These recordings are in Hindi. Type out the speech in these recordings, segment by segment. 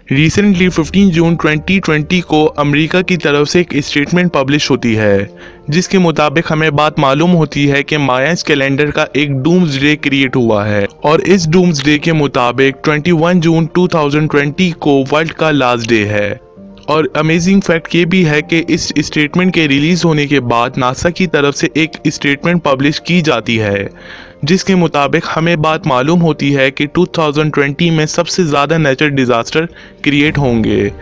रिसेंटली 15 जून 2020 को अमेरिका की तरफ से एक स्टेटमेंट पब्लिश होती है जिसके मुताबिक हमें बात मालूम होती है कि मायास कैलेंडर का एक डूम्सडे क्रिएट हुआ है और इस डूम्सडे के मुताबिक 21 जून 2020 को वर्ल्ड का लास्ट डे है। और अमेजिंग फैक्ट ये भी है कि इस स्टेटमेंट के रिलीज होने के बाद नासा की तरफ से एक स्टेटमेंट पब्लिश की जाती है जिसके मुताबिक हमें बात मालूम होती है कि 2020 में सबसे ज़्यादा नेचुरल डिज़ास्टर क्रिएट होंगे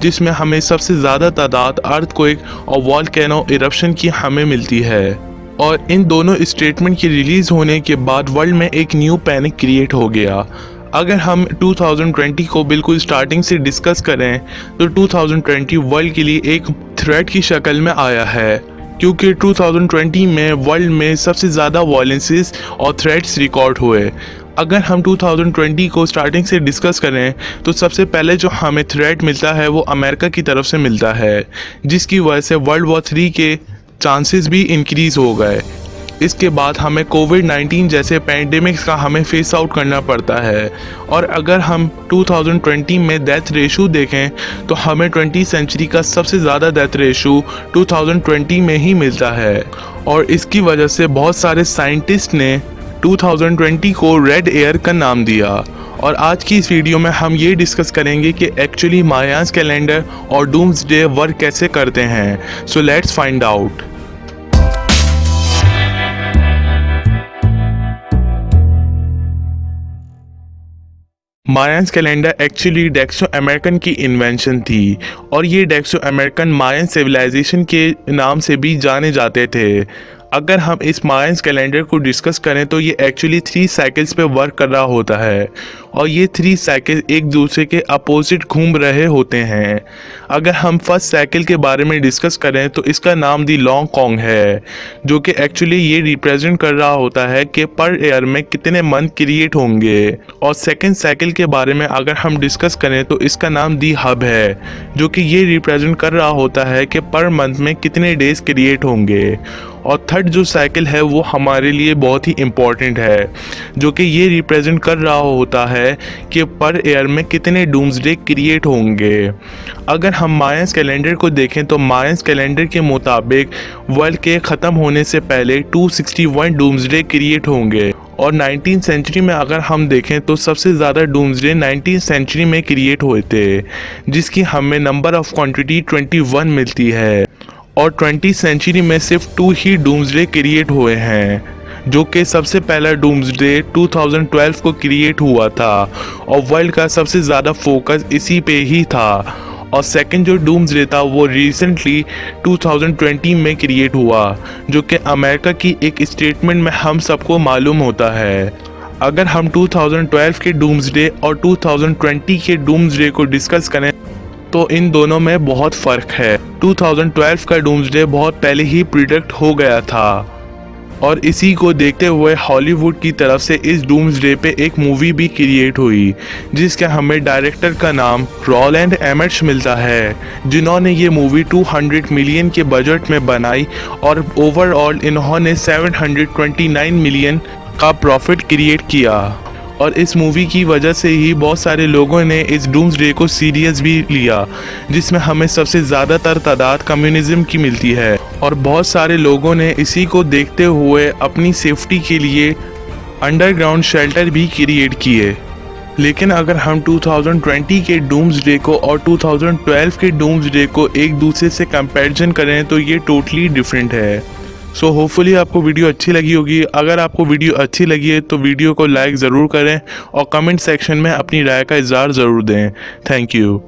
जिसमें हमें सबसे ज़्यादा तादाद अर्थक्वेक और वोल्केनो इरप्शन की हमें मिलती है। और इन दोनों स्टेटमेंट के रिलीज़ होने के बाद वर्ल्ड में एक न्यू पैनिक क्रिएट हो गया। अगर हम 2020 को बिल्कुल स्टार्टिंग से डिस्कस करें तो 2020 वर्ल्ड के लिए एक थ्रेट की शक्ल में आया है क्योंकि 2020 में वर्ल्ड में सबसे ज़्यादा वायलेंसेस और थ्रेट्स रिकॉर्ड हुए। अगर हम 2020 को स्टार्टिंग से डिस्कस करें तो सबसे पहले जो हमें थ्रेट मिलता है वो अमेरिका की तरफ से मिलता है जिसकी वजह से वर्ल्ड वॉर 3 के चांसेस भी इंक्रीज़ हो गए। इसके बाद हमें कोविड-19 जैसे पैंडेमिक्स का हमें फेस आउट करना पड़ता है। और अगर हम 2020 में डेथ रेशो देखें तो हमें 20th सेंचुरी का सबसे ज़्यादा डेथ रेशो 2020 में ही मिलता है। और इसकी वजह से बहुत सारे साइंटिस्ट ने 2020 को रेड ईयर का नाम दिया। और आज की इस वीडियो में हम ये डिस्कस करेंगे कि एक्चुअली मायास कैलेंडर और डूम्सडे वर्क कैसे करते हैं। So let's find out. Mayans calendar actually डेक्सो अमेरिकन की इन्वेंशन थी और ये डेक्सो अमेरिकन मायन सिविलाइजेशन के नाम से भी जाने जाते थे। अगर हम इस मायंस कैलेंडर को डिस्कस करें तो ये एक्चुअली 3 साइकिल्स पे वर्क कर रहा होता है और ये 3 साइकिल एक दूसरे के अपोजिट घूम रहे होते हैं। अगर हम फर्स्ट साइकिल के बारे में डिस्कस करें तो इसका नाम दी लॉन्ग कॉन्ग है जो कि एक्चुअली ये रिप्रेजेंट कर रहा होता है कि पर ईयर में कितने मंथ क्रिएट होंगे। और सेकेंड साइकिल के बारे में अगर हम डिस्कस करें तो इसका नाम दी हब है जो कि ये रिप्रेजेंट कर रहा होता है कि पर मंथ में कितने डेज क्रिएट होंगे। और थर्ड जो साइकिल है वो हमारे लिए बहुत ही इम्पॉर्टेंट है जो कि ये रिप्रेजेंट कर रहा होता है कि पर ईयर में कितने डूम्सडे क्रिएट होंगे। अगर हम मायंस कैलेंडर को देखें तो मायंस कैलेंडर के मुताबिक वर्ल्ड के ख़त्म होने से पहले 261 डूम्सडे क्रिएट होंगे। और 19th सेंचुरी में अगर हम देखें तो सबसे ज़्यादा डूम्सडे 19th सेंचुरी में क्रिएट हुए थे जिसकी हमें नंबर ऑफ क्वांटिटी 21 मिलती है। और 20th सेंचुरी में सिर्फ 2 ही डूम्सडे क्रिएट हुए हैं जो कि सबसे पहला डूम्सडे 2012 को क्रिएट हुआ था और वर्ल्ड का सबसे ज़्यादा फोकस इसी पे ही था। और सेकंड जो डूम्सडे था वो रिसेंटली 2020 में क्रिएट हुआ जो कि अमेरिका की एक स्टेटमेंट में हम सबको मालूम होता है। अगर हम 2012 के डूम्सडे और 2020 के डूम्सडे को डिस्कस करें तो इन दोनों में बहुत फ़र्क है। 2012 का डूम्सडे बहुत पहले ही प्रिडिक्ट हो गया था और इसी को देखते हुए हॉलीवुड की तरफ से इस डूम्सडे पे एक मूवी भी क्रिएट हुई जिसके हमें डायरेक्टर का नाम रोलैंड एमरिच मिलता है जिन्होंने ये मूवी 200 मिलियन के बजट में बनाई और ओवरऑल इन्होंने 729 मिलियन का प्रॉफिट क्रिएट किया। और इस मूवी की वजह से ही बहुत सारे लोगों ने इस डूम्सडे को सीरियस भी लिया जिसमें हमें सबसे ज़्यादातर तादाद कम्युनिज्म की मिलती है। और बहुत सारे लोगों ने इसी को देखते हुए अपनी सेफ्टी के लिए अंडरग्राउंड शेल्टर भी क्रिएट किए। लेकिन अगर हम 2020 के डूम्सडे को और 2012 के डूम्सडे को एक दूसरे से कंपैरिजन करें तो ये टोटली डिफरेंट है। सो होपफुली आपको वीडियो अच्छी लगी होगी। अगर आपको वीडियो अच्छी लगी है तो वीडियो को लाइक ज़रूर करें और कमेंट सेक्शन में अपनी राय का इज़हार ज़रूर दें। Thank you.